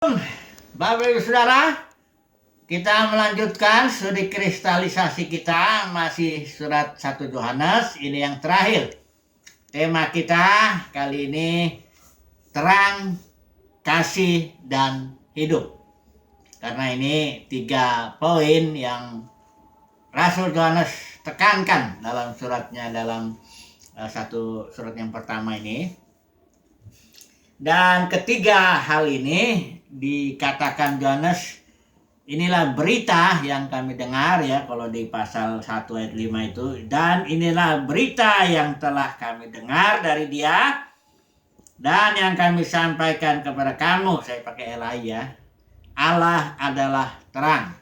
Bapak Ibu Saudara, kita melanjutkan studi kristalisasi kita, masih surat 1 Yohanes, ini yang terakhir. Tema kita kali ini terang, kasih, dan hidup. Karena ini 3 poin yang Rasul Yohanes tekankan dalam suratnya, dalam satu surat yang pertama ini. Dan ketiga hal ini dikatakan Yohanes, inilah berita yang kami dengar ya, kalau di pasal 1 ayat 5 itu. Dan inilah berita yang telah kami dengar dari dia dan yang kami sampaikan kepada kamu. Saya pakai Elai ya. Allah adalah terang.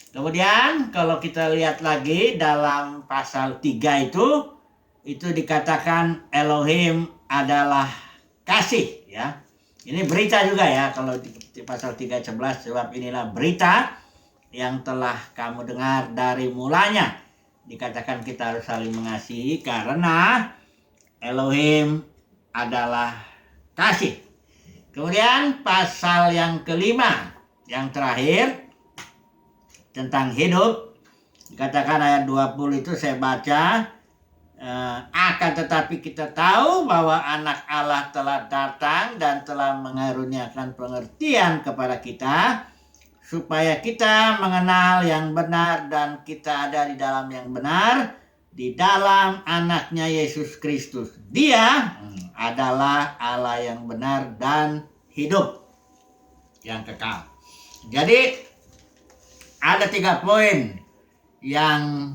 Kemudian kalau kita lihat lagi dalam pasal 3 itu dikatakan Elohim adalah kasih ya. Ini berita juga ya, kalau di pasal 3:11, sebab inilah berita yang telah kamu dengar dari mulanya. Dikatakan kita harus saling mengasihi karena Elohim adalah kasih. Kemudian pasal yang kelima, yang terakhir, tentang hidup, dikatakan ayat 20 itu saya baca, akan tetapi kita tahu bahwa anak Allah telah datang dan telah mengaruniakan pengertian kepada kita, supaya kita mengenal yang benar dan kita ada di dalam yang benar, di dalam anaknya Yesus Kristus. Dia adalah Allah yang benar dan hidup yang kekal. Jadi ada 3 poin yang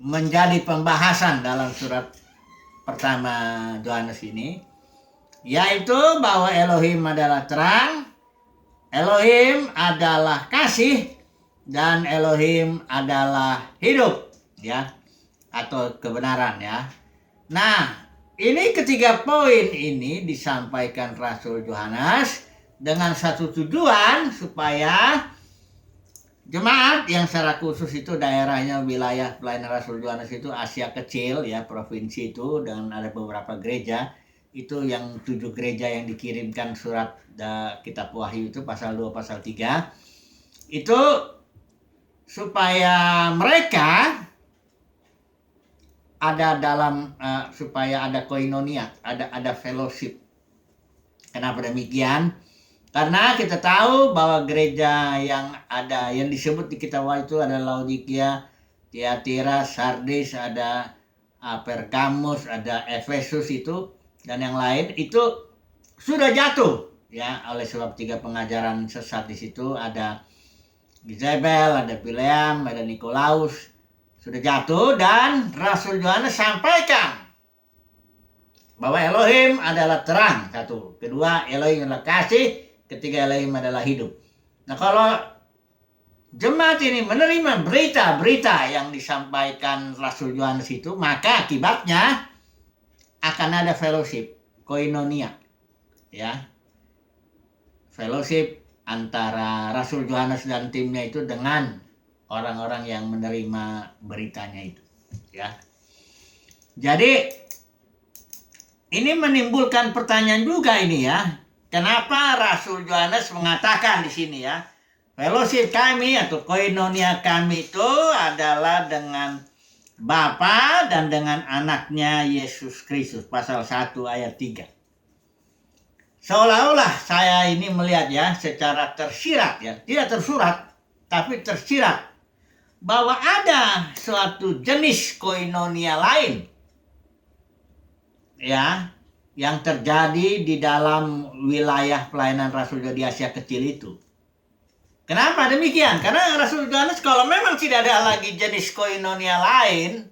menjadi pembahasan dalam surat pertama Yohanes ini, yaitu bahwa Elohim adalah terang, Elohim adalah kasih, dan Elohim adalah hidup ya, atau kebenaran ya. Nah, ini ketiga poin ini disampaikan Rasul Yohanes dengan satu tujuan, supaya jemaat yang secara khusus itu daerahnya wilayah pelayanan Rasul Yohanes itu Asia Kecil ya, provinsi itu, dengan ada beberapa gereja itu, yang 7 gereja yang dikirimkan surat kitab Wahyu itu pasal 2 pasal 3 itu, supaya mereka ada dalam supaya ada koinonia, ada fellowship. Kenapa demikian? Karena kita tahu bahwa gereja yang ada, yang disebut di kitab Wahyu itu ada Laodikia, Tiatira, Sardis, ada Pergamus, ada Efesus itu, dan yang lain itu sudah jatuh ya oleh sebab 3 pengajaran sesat di situ. Ada Jezebel, ada Bileam, ada Nikolaus, sudah jatuh. Dan Rasul Yohanes sampaikan bahwa Elohim adalah terang, satu. Kedua, Elohim adalah kasih. Ketiga, Elohim adalah hidup. Nah, kalau jemaat ini menerima berita-berita yang disampaikan Rasul Yohanes itu, maka akibatnya akan ada fellowship, koinonia ya. Fellowship antara Rasul Yohanes dan timnya itu dengan orang-orang yang menerima beritanya itu ya. Jadi ini menimbulkan pertanyaan juga ini ya. Kenapa Rasul Yohanes mengatakan di sini ya, fellowship kami atau koinonia kami itu adalah dengan Bapa dan dengan anaknya Yesus Kristus, pasal 1 ayat 3. Seolah-olah saya ini melihat ya secara tersirat ya, tidak tersurat tapi tersirat, bahwa ada suatu jenis koinonia lain ya, yang terjadi di dalam wilayah pelayanan Rasul di Asia Kecil itu. Kenapa demikian? Karena Rasul Yohanes kalau memang tidak ada lagi jenis koinonia lain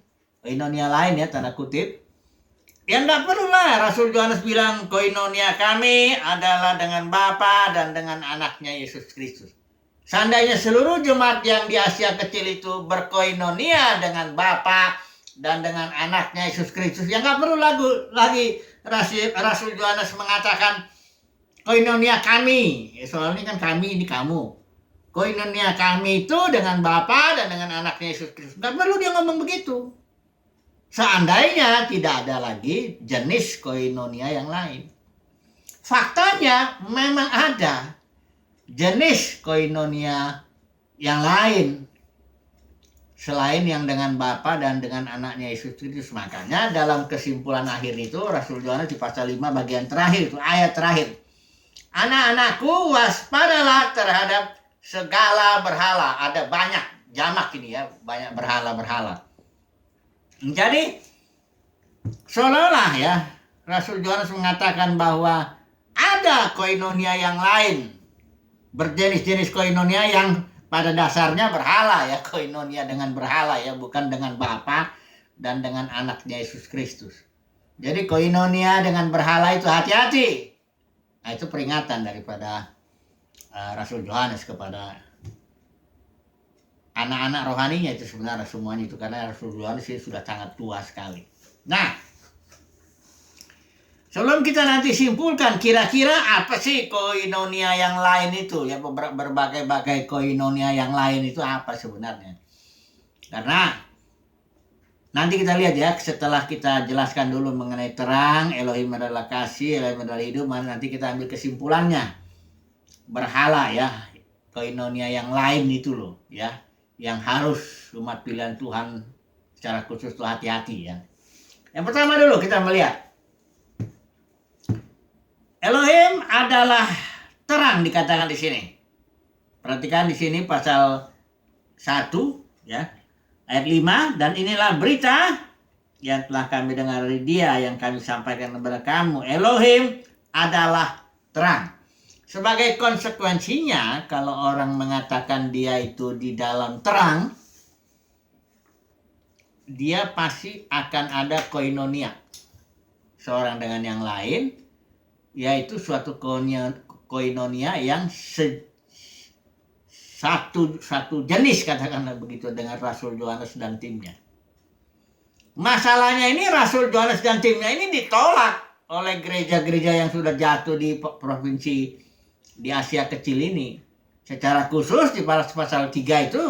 ya tanda kutip, ya enggak perlulah Rasul Yohanes bilang koinonia kami adalah dengan Bapa dan dengan anaknya Yesus Kristus. Seandainya seluruh jemaat yang di Asia Kecil itu berkoinonia dengan Bapa dan dengan anaknya Yesus Kristus, ya enggak perlu lagi Rasul Yohanes mengatakan koinonia kami. Soalnya kan kami ini kamu. Koinonia kami itu dengan Bapa dan dengan anaknya Yesus Kristus. Nggak perlu dia ngomong begitu. Seandainya tidak ada lagi jenis koinonia yang lain. faktanya memang ada jenis koinonia yang lain selain yang dengan Bapa dan dengan anaknya Yesus Kristus. Makanya dalam kesimpulan akhir itu Rasul Yohanes di pasal 5 bagian terakhir itu ayat terakhir. Anak-anakku, waspadalah terhadap segala berhala. Ada banyak jamak ini ya, banyak berhala-berhala. Jadi seolah-olah ya Rasul Yohanes mengatakan bahwa ada koinonia yang lain, berjenis-jenis koinonia yang pada dasarnya berhala ya, koinonia dengan berhala ya, bukan dengan Bapa dan dengan anaknya Yesus Kristus. Jadi koinonia dengan berhala itu hati-hati. Nah, itu peringatan daripada Rasul Yohanes kepada anak-anak rohaninya itu sebenarnya semuanya itu, karena Rasul Yohanes itu sudah sangat tua sekali. Nah, sebelum kita nanti simpulkan kira-kira apa sih koinonia yang lain itu ya, berbagai-bagai koinonia yang lain itu apa sebenarnya. Karena nanti kita lihat ya, setelah kita jelaskan dulu mengenai terang, Elohim adalah kasih, Elohim adalah hidup, nanti kita ambil kesimpulannya. Berhala ya, koinonia yang lain itu loh ya, yang harus umat pilihan Tuhan secara khusus tuh hati-hati ya. Yang pertama dulu kita melihat Elohim adalah terang dikatakan di sini. Perhatikan di sini pasal 1 ya, ayat 5, dan inilah berita yang telah kami dengar dari Dia yang kami sampaikan kepada kamu. Elohim adalah terang. Sebagai konsekuensinya kalau orang mengatakan dia itu di dalam terang, dia pasti akan ada koinonia seorang dengan yang lain, yaitu suatu koinonia yang satu jenis, katakanlah begitu, dengan Rasul Yohanes dan timnya. Masalahnya ini Rasul Yohanes dan timnya ini ditolak oleh gereja-gereja yang sudah jatuh di provinsi di Asia kecil ini. Secara khusus di pasal 3 itu,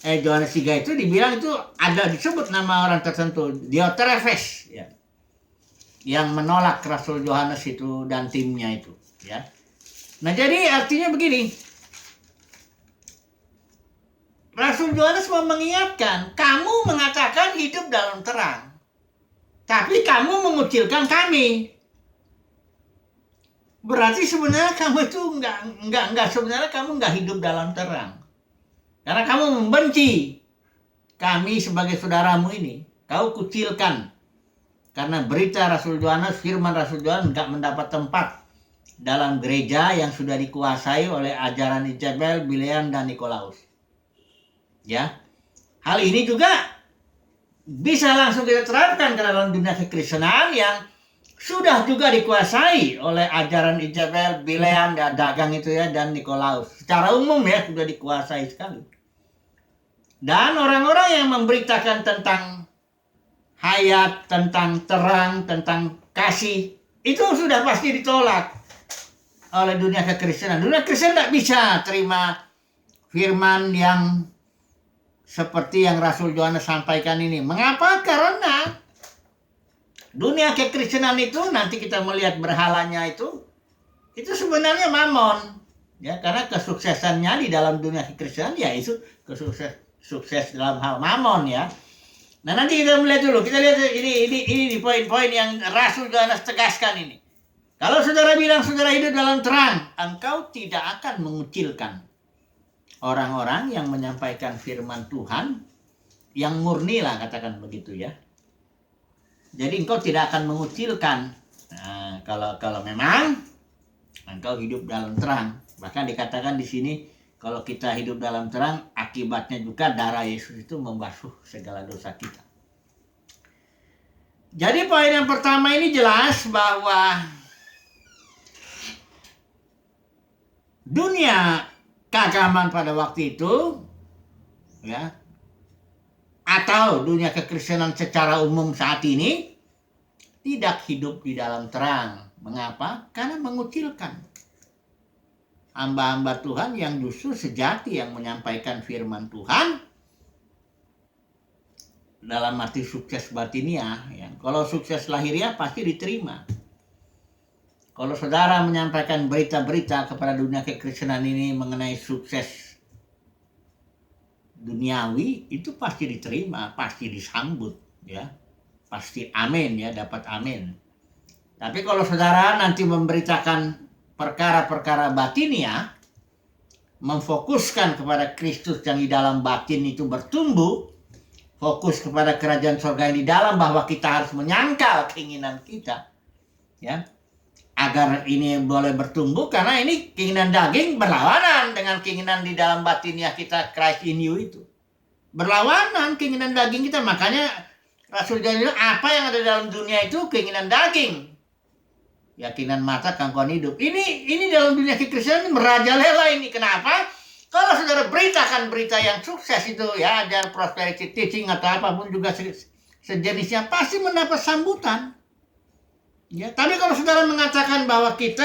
Yohanes 3 itu dibilang itu ada disebut nama orang tertentu, Diotrephes ya, yang menolak Rasul Yohanes itu dan timnya itu ya. Nah, jadi artinya begini, Rasul Yohanes mau mengingatkan, kamu mengatakan hidup dalam terang, tapi kamu mengucilkan kami. Berarti sebenarnya kamu itu sebenarnya kamu enggak hidup dalam terang. Karena kamu membenci kami sebagai saudaramu ini, kau kucilkan. Karena berita Rasul Yohanes, firman Rasul Yohanes enggak mendapat tempat dalam gereja yang sudah dikuasai oleh ajaran Isabel, Bileam, dan Nikolaus. Ya, hal ini juga bisa langsung kita terapkan ke dalam dunia kekristenan yang sudah juga dikuasai oleh ajaran Isabel, Bileam, dan dagang itu ya, dan Nikolaus. Secara umum ya sudah dikuasai sekali. Dan orang-orang yang memberitakan tentang hayat, tentang terang, tentang kasih, itu sudah pasti ditolak oleh dunia kekristenan. Dunia Kristen tidak bisa terima firman yang seperti yang Rasul Yohanes sampaikan ini. Mengapa? Karena dunia kekristenan itu, nanti kita melihat berhalanya itu sebenarnya mamon. Ya, karena kesuksesannya di dalam dunia kekristenan ya itu sukses dalam hal mamon ya. Nah, nanti kita melihat dulu. Kita lihat ini di poin-poin yang Rasul Yohanes tegaskan ini. Kalau saudara bilang saudara hidup dalam terang, engkau tidak akan mengucilkan orang-orang yang menyampaikan firman Tuhan yang murni lah, katakan begitu ya. Jadi engkau tidak akan mengucilkan. Nah, kalau memang engkau hidup dalam terang, bahkan dikatakan di sini kalau kita hidup dalam terang, akibatnya juga darah Yesus itu membasuh segala dosa kita. Jadi poin yang pertama ini jelas bahwa dunia keagamaan pada waktu itu ya, atau dunia kekristenan secara umum saat ini tidak hidup di dalam terang. Mengapa? Karena mengucilkan hamba-hamba Tuhan yang justru sejati, yang menyampaikan firman Tuhan dalam arti sukses batiniah ya. Kalau sukses lahiriah pasti diterima. Kalau saudara menyampaikan berita-berita kepada dunia kekristenan ini mengenai sukses duniawi, itu pasti diterima, pasti disambut, ya. Pasti amin, ya, dapat amin. Tapi kalau saudara nanti memberitakan perkara-perkara batiniah, memfokuskan kepada Kristus yang di dalam batin itu bertumbuh, fokus kepada kerajaan surga yang di dalam, bahwa kita harus menyangkal keinginan kita, ya, agar ini boleh bertumbuh, karena ini keinginan daging berlawanan dengan keinginan di dalam batiniah kita, Christ in you itu. Berlawanan keinginan daging kita, makanya Rasul Yohanes bilang, apa yang ada dalam dunia itu keinginan daging. Keyakinan mata, gangguan hidup. Ini dalam dunia kekristenan merajalela ini. Kenapa? Kalau saudara beritakan berita yang sukses itu, ya, dan prosperity teaching atau apapun juga sejenisnya, pasti mendapat sambutan. Ya, tapi kalau saudara mengatakan bahwa kita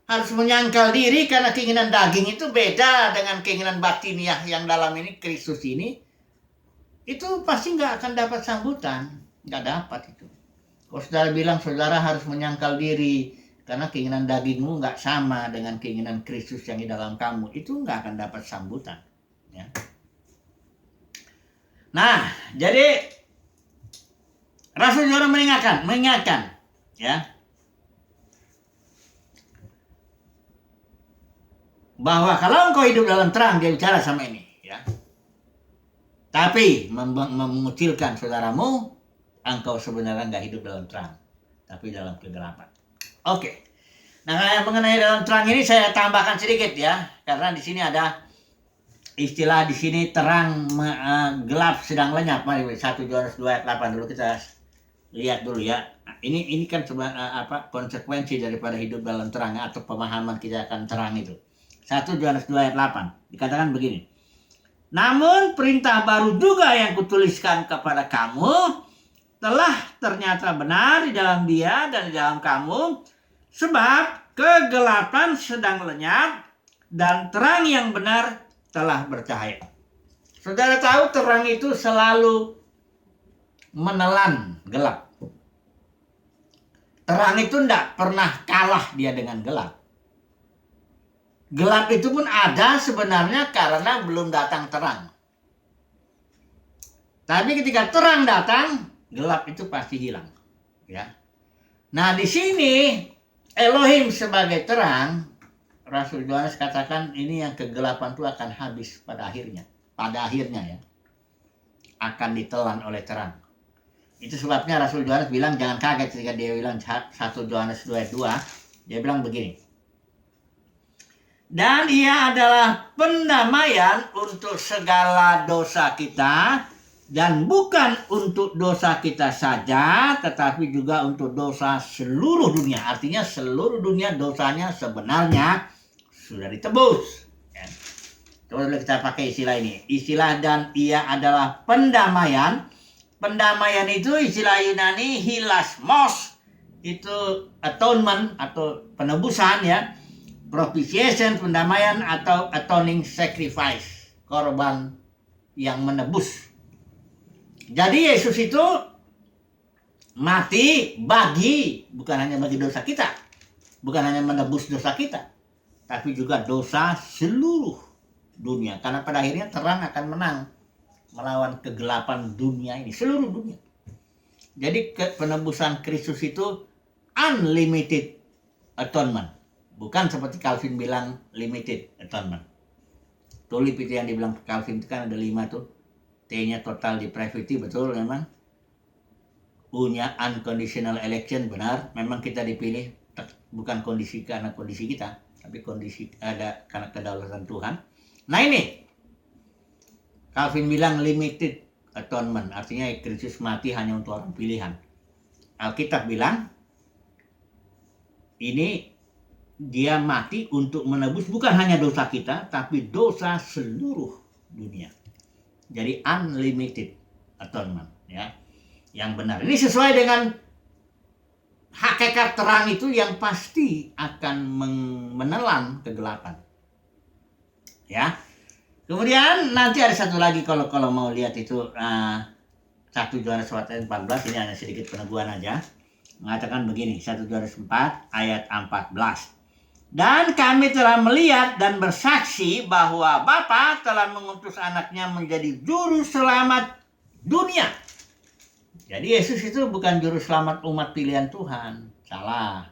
harus menyangkal diri karena keinginan daging, itu beda dengan keinginan batiniah yang dalam ini Kristus ini, itu pasti nggak akan dapat sambutan, nggak dapat itu. Kalau saudara bilang saudara harus menyangkal diri karena keinginan dagingmu nggak sama dengan keinginan Kristus yang di dalam kamu, itu nggak akan dapat sambutan. Ya. Nah, jadi Rasul Yohanes mengingatkan, ya, bahwa kalau engkau hidup dalam terang, dia bicara sama ini, ya, tapi mengucilkan saudaramu, engkau sebenarnya nggak hidup dalam terang, tapi dalam kegelapan. Oke. Nah, mengenai dalam terang ini saya tambahkan sedikit, ya, karena di sini ada istilah di sini terang gelap sedang lenyap. Mari 1 Yohanes 2 ayat 8 dulu kita lihat dulu, ya. Ini kan konsekuensi daripada hidup dalam terang atau pemahaman kita akan terang itu. 1 Yohanes 2 ayat 8 dikatakan begini. Namun perintah baru juga yang kutuliskan kepada kamu telah ternyata benar di dalam dia dan di dalam kamu, sebab kegelapan sedang lenyap dan terang yang benar telah bercahaya. Saudara tahu terang itu selalu menelan gelap. Terang itu tidak pernah kalah dia dengan gelap. Gelap itu pun ada sebenarnya karena belum datang terang. Tapi ketika terang datang, gelap itu pasti hilang, ya. Nah, di sini Elohim sebagai terang, Rasul Yohanes katakan ini yang kegelapan itu akan habis pada akhirnya, ya, akan ditelan oleh terang. Itu sebabnya Rasul Yohanes bilang, jangan kaget ketika dia bilang 1 Yohanes 2 ayat 2, dia bilang begini. Dan ia adalah pendamaian untuk segala dosa kita, dan bukan untuk dosa kita saja, tetapi juga untuk dosa seluruh dunia. Artinya seluruh dunia dosanya sebenarnya sudah ditebus. Ya. Coba kita pakai istilah ini. Istilah dan ia adalah pendamaian. Pendamaian itu istilah Yunani hilasmos. Itu atonement atau penebusan, ya. Propitiation, pendamaian, atau atoning sacrifice. Korban yang menebus. Jadi Yesus itu mati bukan hanya bagi dosa kita, bukan hanya menebus dosa kita, tapi juga dosa seluruh dunia. Karena pada akhirnya terang akan menang melawan kegelapan dunia ini, seluruh dunia. Jadi penebusan Kristus itu unlimited atonement, bukan seperti Calvin bilang limited atonement. Tulip itu yang dibilang Calvin itu kan ada 5 tuh. T-nya total depravity, betul memang. U-nya unconditional election, benar. Memang kita dipilih bukan kondisi karena kondisi kita, tapi kondisi ada karena kedaulatan Tuhan. Nah ini, Calvin bilang limited atonement, artinya Kristus mati hanya untuk orang pilihan. Alkitab bilang, ini dia mati untuk menebus bukan hanya dosa kita, tapi dosa seluruh dunia. Jadi unlimited atonement, ya, yang benar. Ini sesuai dengan hakikat terang itu yang pasti akan menelan kegelapan, ya. Kemudian nanti ada satu lagi kalau mau lihat itu 1 Yohanes 1 ayat 14, ini hanya sedikit peneguhan aja. mengatakan begini, 1 Yohanes 4 ayat 14. Dan kami telah melihat dan bersaksi bahwa Bapa telah mengutus anaknya menjadi juru selamat dunia. Jadi Yesus itu bukan juru selamat umat pilihan Tuhan. Salah.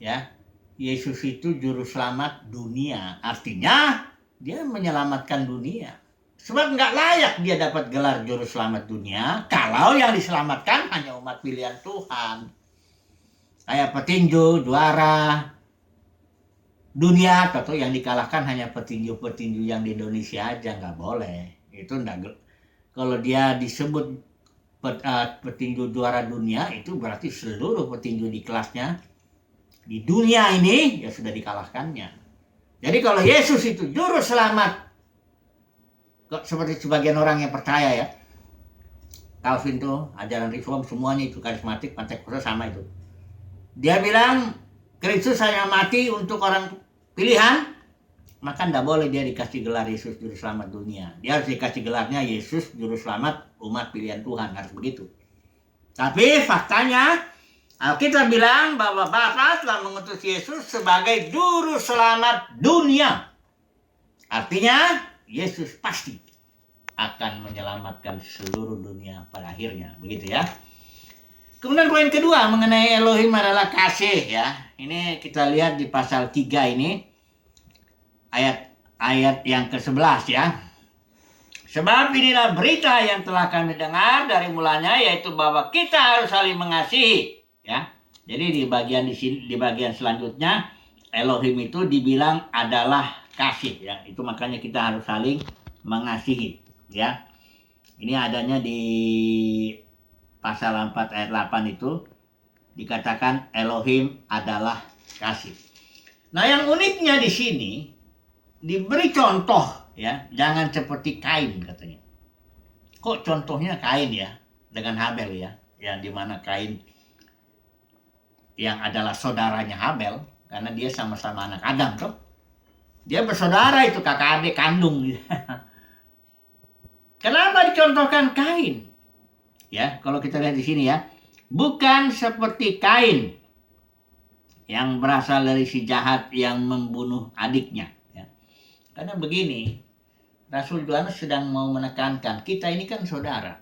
Ya. Yesus itu juru selamat dunia. Artinya dia menyelamatkan dunia. Sebab nggak layak dia dapat gelar juru selamat dunia kalau yang diselamatkan hanya umat pilihan Tuhan. Kayak petinju, juara dunia, atau yang dikalahkan hanya petinju-petinju yang di Indonesia aja, nggak boleh. Itu enggak. Kalau dia disebut petinju juara dunia, itu berarti seluruh petinju di kelasnya di dunia ini ya sudah dikalahkannya. Jadi kalau Yesus itu juru selamat, kok seperti sebagian orang yang percaya ya, Calvin tuh, ajaran reform semuanya itu karismatik, Pentakosta sama itu. Dia bilang Kristus hanya mati untuk orang pilihan, maka tidak boleh dia dikasih gelar Yesus juru selamat dunia. Dia harus dikasih gelarnya Yesus juru selamat umat pilihan Tuhan, harus begitu. Tapi faktanya Alkitab bilang bahwa Bapa telah mengutus Yesus sebagai juru selamat dunia. Artinya Yesus pasti akan menyelamatkan seluruh dunia pada akhirnya, begitu ya. Kemudian poin kedua mengenai Elohim adalah kasih ya. Ini kita lihat di pasal 3 ini ayat yang ke-11 ya. Sebab inilah berita yang telah kami dengar dari mulanya, yaitu bahwa kita harus saling mengasihi ya. Jadi di bagian selanjutnya Elohim itu dibilang adalah kasih ya. Itu makanya kita harus saling mengasihi ya. Ini adanya di pasal 4 ayat 8 itu dikatakan Elohim adalah kasih. Nah, yang uniknya di sini diberi contoh ya, jangan seperti Kain katanya. Kok contohnya Kain ya dengan Habel ya, yang dimana Kain yang adalah saudaranya Habel karena dia sama-sama anak Adam toh. Dia bersaudara itu, kakak adik kandung. Kenapa dicontohkan Kain? Ya, kalau kita lihat di sini ya, bukan seperti Kain yang berasal dari si jahat yang membunuh adiknya. Ya. Karena begini, Rasul Yohanes sedang mau menekankan kita ini kan saudara,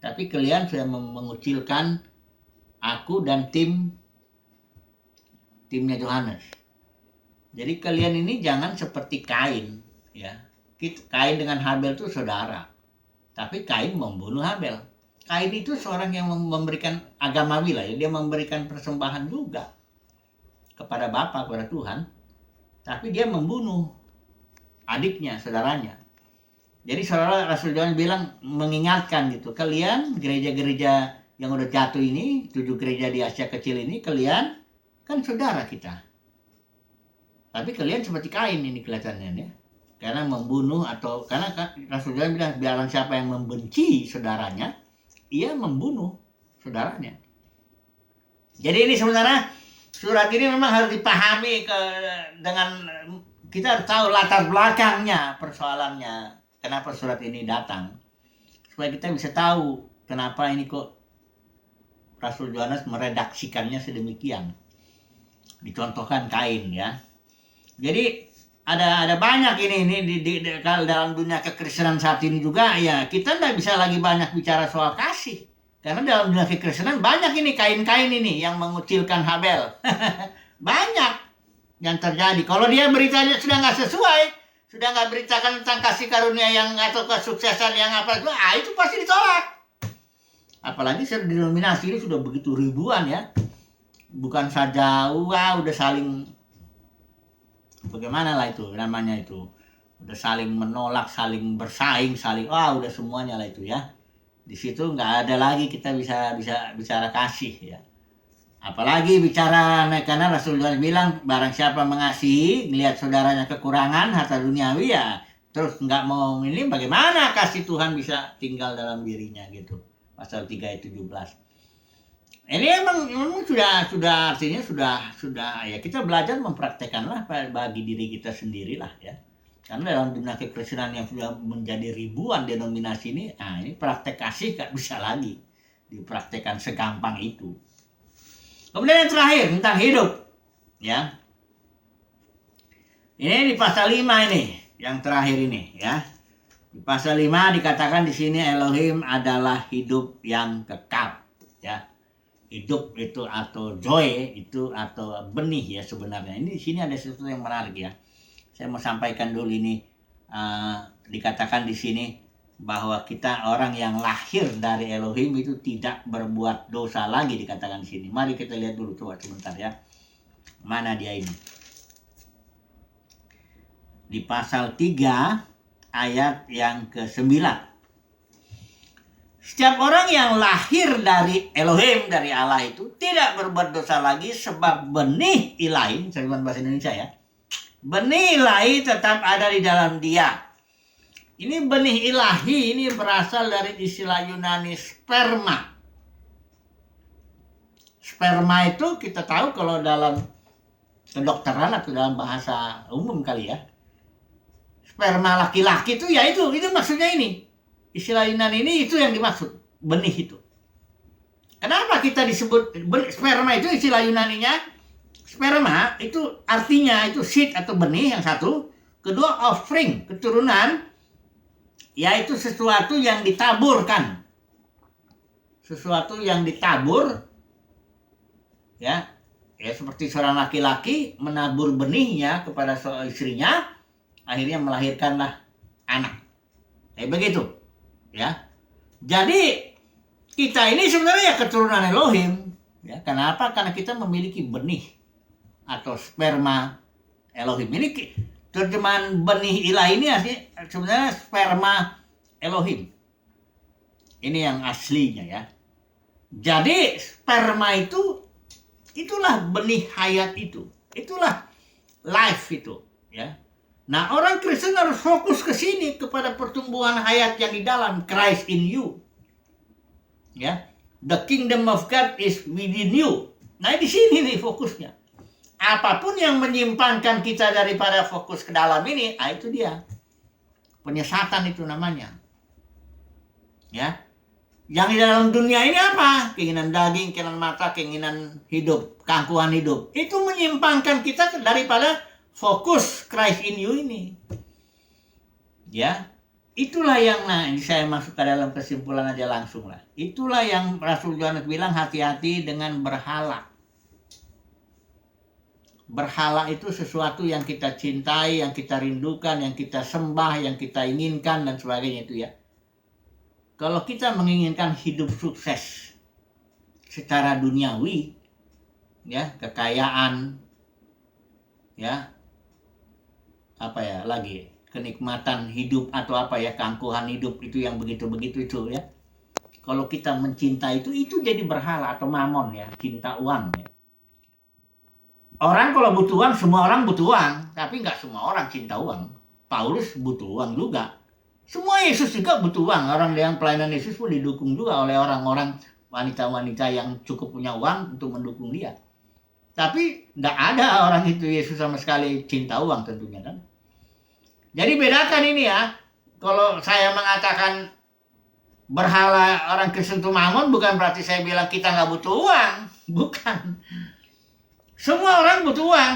tapi kalian sudah mengucilkan aku dan timnya Yohanes. Jadi kalian ini jangan seperti Kain, ya. Kain dengan Habel itu saudara, tapi Kain membunuh Habel. Kain itu seorang yang memberikan agamawi lah ya, dia memberikan persembahan juga kepada Bapa, kepada Tuhan, tapi dia membunuh adiknya, saudaranya. Jadi saudara Rasul Yohanes bilang, mengingatkan gitu, kalian gereja-gereja yang udah jatuh ini, 7 gereja di Asia kecil ini, kalian kan saudara kita. Tapi kalian seperti Kain ini kelihatannya ya. Karena membunuh atau karena Rasul Yohanes bilang biarlah siapa yang membenci saudaranya, ia membunuh saudaranya. Jadi ini sebenarnya surat ini memang harus dipahami dengan kita harus tahu latar belakangnya persoalannya. Kenapa surat ini datang? Supaya kita bisa tahu kenapa ini kok Rasul Yohanes meredaksikannya sedemikian. Dicontohkan Kain ya. Jadi ada banyak ini di dalam dunia kekristenan saat ini juga ya, kita tidak bisa lagi banyak bicara soal kasih. Karena dalam dunia kekristenan banyak ini Kain-Kain ini yang mengucilkan Habel. Banyak yang terjadi. Kalau dia beritanya sudah nggak sesuai, sudah nggak beritakan tentang kasih karunia yang atau kesuksesan yang apa itu pasti ditolak. Apalagi denominasi ini sudah begitu ribuan ya. Bukan saja udah saling bagaimana lah itu namanya itu, udah saling menolak, saling bersaing, udah semuanya lah itu ya. Di situ nggak ada lagi kita bisa bicara kasih ya. Apalagi bicara, karena Rasulullah bilang barang siapa mengasihi, melihat saudaranya kekurangan harta duniawi ya, terus nggak mau ini, bagaimana kasih Tuhan bisa tinggal dalam dirinya gitu. Pasal 3 ayat 17. Ini emang sudah artinya sudah ya, kita belajar mempraktekanlah bagi diri kita sendirilah ya. Karena dalam dunia kekristenan yang sudah menjadi ribuan denominasi ini, ini praktek kasih gak bisa lagi dipraktekkan segampang itu. Kemudian yang terakhir tentang hidup, ya. Ini di pasal 5 ini, yang terakhir ini, ya. Di pasal 5 dikatakan di sini Elohim adalah hidup yang kekal, ya. Hidup itu atau joy itu atau benih ya sebenarnya. Ini di sini ada sesuatu yang menarik ya. Saya mau sampaikan dulu ini, dikatakan di sini bahwa kita orang yang lahir dari Elohim itu tidak berbuat dosa lagi, dikatakan di sini. Mari kita lihat dulu coba sebentar ya. Mana dia ini? Di pasal 3 ayat yang ke-9. Setiap orang yang lahir dari Elohim, dari Allah itu tidak berbuat dosa lagi sebab benih ilahi, saya bahasa Indonesia ya. Benih ilahi tetap ada di dalam dia. Ini benih ilahi ini berasal dari istilah Yunani sperma. Sperma itu kita tahu kalau dalam kedokteran atau dalam bahasa umum kali ya. Sperma laki-laki itu ya itu maksudnya ini. Istilah Yunani ini itu yang dimaksud, benih itu. Kenapa kita disebut sperma itu istilah Yunaninya? Sperma itu artinya itu seed atau benih yang satu. Kedua offspring, keturunan. Yaitu sesuatu yang ditaburkan. Sesuatu yang ditabur. Ya seperti seorang laki-laki menabur benihnya kepada istrinya, akhirnya melahirkanlah anak. Begitu. Ya. Jadi kita ini sebenarnya keturunan Elohim. Ya, kenapa? Karena kita memiliki benih atau sperma Elohim. Ini terjemahan benih ilahi ini sebenarnya sperma Elohim. Ini yang aslinya ya. Jadi sperma itulah benih hayat itu. Itulah life itu ya. Nah, orang Kristen harus fokus ke sini kepada pertumbuhan hayat yang di dalam Christ in you. Ya. The kingdom of God is within you. Nah, di sini nih fokusnya. Apapun yang menyimpangkan kita daripada fokus ke dalam ini, itu dia. Penyesatan itu namanya. Ya. Yang di dalam dunia ini apa? Keinginan daging, keinginan mata, keinginan hidup, keangkuhan hidup. Itu menyimpangkan kita daripada fokus Christ in you ini. Ya. Itulah yang saya masuk ke dalam kesimpulan aja langsung lah. Itulah yang Rasul Yohanes bilang hati-hati dengan berhala. Berhala itu sesuatu yang kita cintai, yang kita rindukan, yang kita sembah, yang kita inginkan dan sebagainya itu ya. Kalau kita menginginkan hidup sukses secara duniawi, ya, kekayaan, ya, kenikmatan hidup atau keangkuhan hidup itu yang begitu-begitu itu ya. Kalau kita mencintai itu jadi berhala atau mamon ya, cinta uang ya. Orang kalau butuh uang, semua orang butuh uang, tapi nggak semua orang cinta uang. Paulus butuh uang juga. Semua Yesus juga butuh uang. Orang yang pelayanan Yesus pun didukung juga oleh orang-orang wanita-wanita yang cukup punya uang untuk mendukung dia. Tapi nggak ada orang itu Yesus sama sekali cinta uang tentunya kan. Jadi bedakan ini ya. Kalau saya mengatakan berhala orang Kristen itu mamon, bukan berarti saya bilang kita nggak butuh uang. Bukan. Semua orang butuh uang.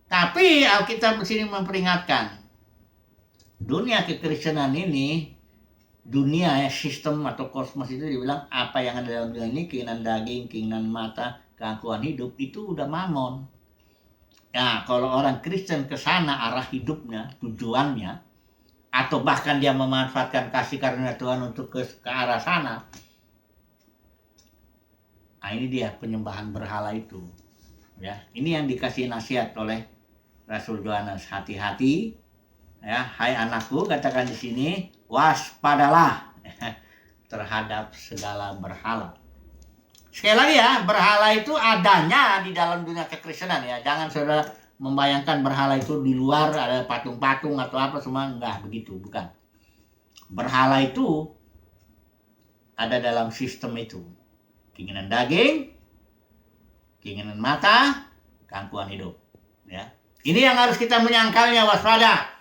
Tapi Alkitab di sini memperingatkan. Dunia kekristenan ini, dunia ya, sistem atau kosmos itu dibilang apa yang ada dalam dunia ini, keinginan daging, keinginan mata, keangkuhan hidup, itu udah mamon. Nah, kalau orang Kristen ke sana arah hidupnya, tujuannya, atau bahkan dia memanfaatkan kasih karunia Tuhan untuk ke arah sana. Nah, ini dia penyembahan berhala itu. Ya, ini yang dikasih nasihat oleh Rasul Yohanes, hati-hati. Ya, hai anakku, katakan di sini, waspadalah terhadap segala berhala. Sekali lagi ya, berhala itu adanya di dalam dunia kekristenan ya. Jangan saudara membayangkan berhala itu di luar ada patung-patung atau apa semua, enggak begitu, bukan. Berhala itu ada dalam sistem itu. Keinginan daging, keinginan mata, keangkuhan hidup. Ya, ini yang harus kita menyangkalnya, waspada.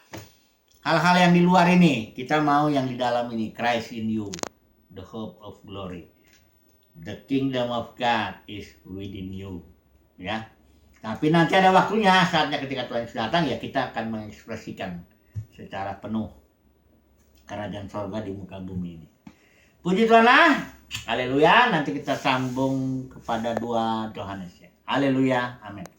Hal-hal yang di luar ini, kita mau yang di dalam ini, Christ in you, the hope of glory. The kingdom of God is within you. Ya. Tapi nanti ada waktunya, saatnya ketika Tuhan Yesus datang, ya kita akan mengekspresikan secara penuh kerajaan sorga di muka bumi ini. Puji Tuhan lah. Haleluya. Nanti kita sambung kepada 2 Yohanes ya. Haleluya. Amin.